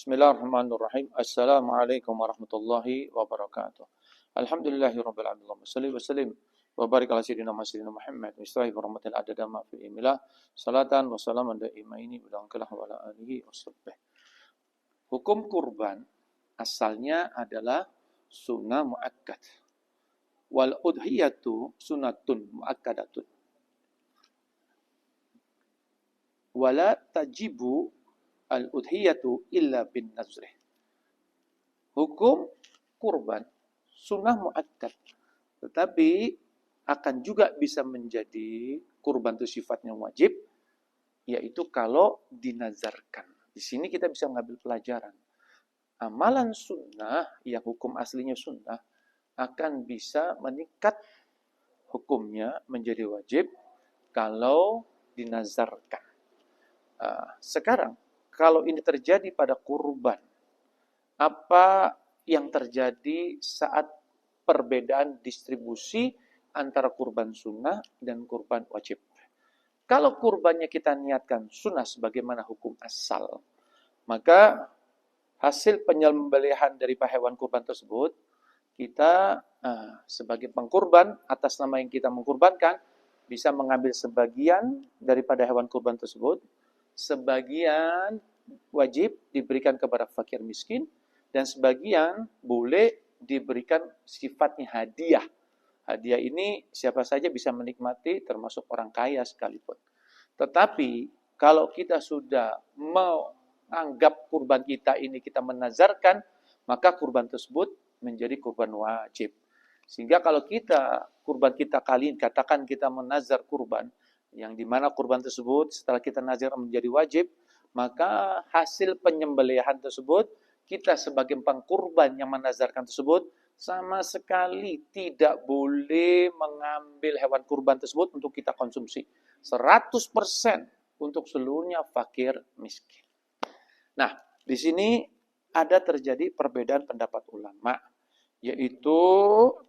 Bismillahirrahmanirrahim. Assalamualaikum warahmatullahi wabarakatuh. Alhamdulillahirabbil alamin. Wassalatu wassalamu wa barik ala sayyidina Muhammad wa istahi rahmatil adada ma fi imillah. Salatan wa salaman daimaini bidangkalah wa ala alihi washabbihi. Hukum kurban asalnya adalah sunnah muakkad. Wal udhiyatu sunnatun muakkadatun. Wala tajibu al-udhiyatu illa bin nazrih. Hukum kurban sunnah muakkad, tetapi akan juga bisa menjadi kurban itu sifatnya wajib, yaitu kalau dinazarkan. Di sini kita bisa mengambil pelajaran. Amalan sunnah yang hukum aslinya sunnah akan bisa meningkat hukumnya menjadi wajib kalau dinazarkan. Sekarang kalau ini terjadi pada kurban, apa yang terjadi saat perbedaan distribusi antara kurban sunnah dan kurban wajib? Kalau kurbannya kita niatkan sunnah sebagaimana hukum asal, maka hasil penyembelihan dari hewan kurban tersebut, kita sebagai pengkurban atas nama yang kita mengkurbankan, bisa mengambil sebagian daripada hewan kurban tersebut, sebagian wajib diberikan kepada fakir miskin, dan sebagian boleh diberikan sifatnya hadiah. Hadiah ini siapa saja bisa menikmati, termasuk orang kaya sekalipun. Tetapi kalau kita sudah menganggap kurban kita ini kita menazarkan, maka kurban tersebut menjadi kurban wajib. Sehingga kalau kurban kita kali ini, katakan kita menazar kurban, yang dimana kurban tersebut setelah kita nazar menjadi wajib, maka hasil penyembelihan tersebut, kita sebagai pengkurban yang menazarkan tersebut, sama sekali tidak boleh mengambil hewan kurban tersebut untuk kita konsumsi. 100% untuk seluruhnya fakir miskin. Nah, di sini ada terjadi perbedaan pendapat ulama, yaitu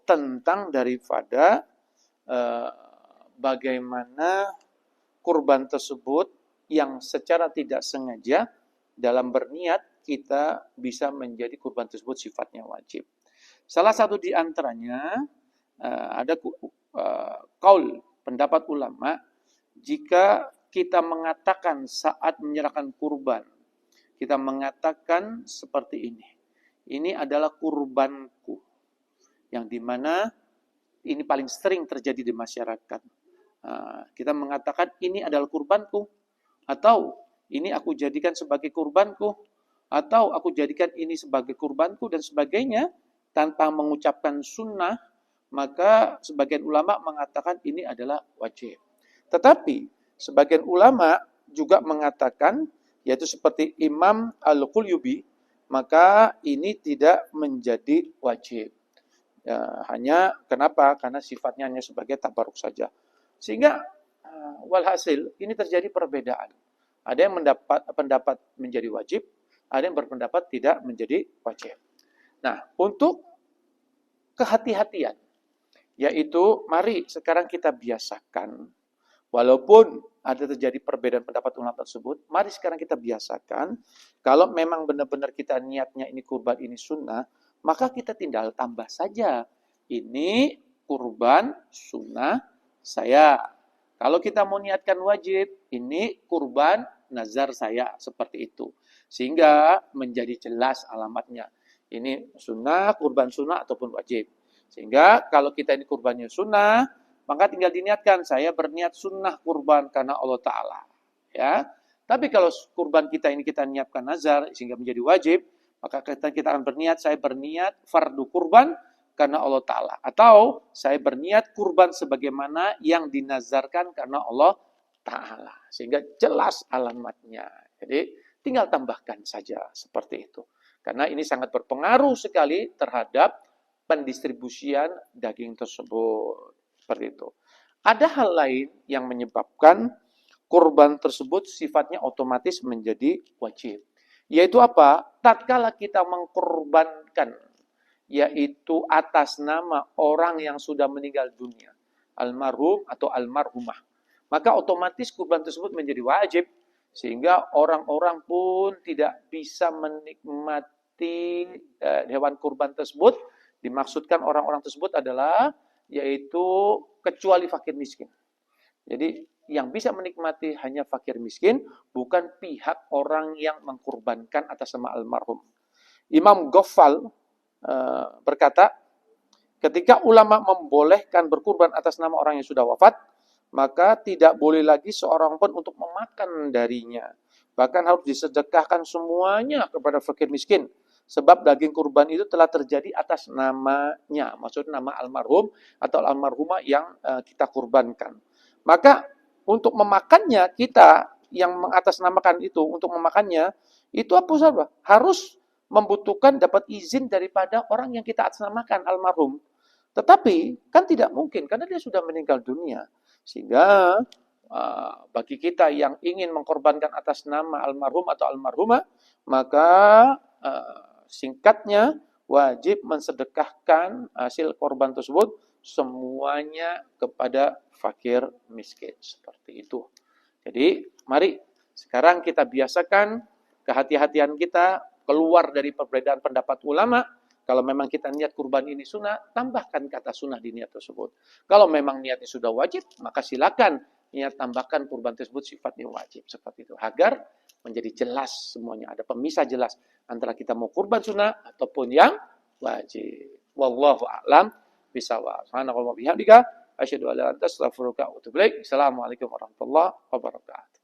tentang daripada bagaimana kurban tersebut yang secara tidak sengaja dalam berniat kita bisa menjadi kurban tersebut sifatnya wajib. Salah satu di antaranya ada kaul pendapat ulama, jika kita mengatakan saat menyerahkan kurban, kita mengatakan seperti ini adalah kurbanku, yang dimana ini paling sering terjadi di masyarakat. Kita mengatakan ini adalah kurbanku, atau ini aku jadikan sebagai kurbanku, atau aku jadikan ini sebagai kurbanku dan sebagainya, tanpa mengucapkan sunnah, maka sebagian ulama mengatakan ini adalah wajib. Tetapi sebagian ulama juga mengatakan, yaitu seperti Imam Al-Qulyubi, maka ini tidak menjadi wajib. Hanya kenapa? Karena sifatnya hanya sebagai tabaruk saja. Sehingga walhasil ini terjadi perbedaan. Ada yang pendapat menjadi wajib, ada yang berpendapat tidak menjadi wajib. Nah, untuk kehati-hatian, yaitu mari sekarang kita biasakan, walaupun ada terjadi perbedaan pendapat ulama tersebut, mari sekarang kita biasakan, kalau memang benar-benar kita niatnya ini kurban, ini sunnah, maka kita tinggal tambah saja, ini kurban sunnah saya. Kalau kita mau niatkan wajib, ini kurban nazar saya, seperti itu. Sehingga menjadi jelas alamatnya. Ini sunnah, kurban sunnah ataupun wajib. Sehingga kalau kita ini kurbannya sunnah, maka tinggal diniatkan, saya berniat sunnah kurban karena Allah Ta'ala. Ya. Tapi kalau kurban kita ini kita niatkan nazar sehingga menjadi wajib, maka kita akan berniat, saya berniat fardu kurban karena Allah Ta'ala. Atau saya berniat kurban sebagaimana yang dinazarkan karena Allah Ta'ala. Sehingga jelas alamatnya. Jadi tinggal tambahkan saja seperti itu. Karena ini sangat berpengaruh sekali terhadap pendistribusian daging tersebut. Seperti itu. Ada hal lain yang menyebabkan kurban tersebut sifatnya otomatis menjadi wajib. Yaitu apa? Tatkala kita mengkurbankan, yaitu atas nama orang yang sudah meninggal dunia, almarhum atau almarhumah, maka otomatis kurban tersebut menjadi wajib. Sehingga orang-orang pun tidak bisa menikmati hewan kurban tersebut. Dimaksudkan orang-orang tersebut adalah yaitu kecuali fakir miskin. Jadi yang bisa menikmati hanya fakir miskin, bukan pihak orang yang mengkurbankan atas nama almarhum. Imam Ghaffal berkata, ketika ulama membolehkan berkurban atas nama orang yang sudah wafat, maka tidak boleh lagi seorang pun untuk memakan darinya. Bahkan harus disedekahkan semuanya kepada fakir miskin. Sebab daging kurban itu telah terjadi atas namanya. Maksudnya nama almarhum atau almarhumah yang kita kurbankan. Maka untuk memakannya, kita yang mengatasnamakan itu, untuk memakannya, itu apa sahabat? Harus membutuhkan dapat izin daripada orang yang kita atasnamakan, almarhum. Tetapi kan tidak mungkin, karena dia sudah meninggal dunia. Sehingga bagi kita yang ingin mengkorbankan atas nama almarhum atau almarhumah, maka singkatnya wajib mensedekahkan hasil korban tersebut semuanya kepada fakir miskin. Seperti itu. Jadi mari sekarang kita biasakan kehati-hatian kita keluar dari perbedaan pendapat ulama. Kalau memang kita niat kurban ini sunnah, tambahkan kata sunnah di niat tersebut. Kalau memang niatnya sudah wajib, maka silakan niat tambahkan kurban tersebut sifatnya wajib. Seperti itu. Agar menjadi jelas semuanya. Ada pemisah jelas antara kita mau kurban sunnah ataupun yang wajib. Wallahu a'lam bishawab. Subhanallah wa bihamdika asyhadu an la ilaha illa anta astaghfiruka wa atubu ilaik. Assalamualaikum warahmatullahi wabarakatuh.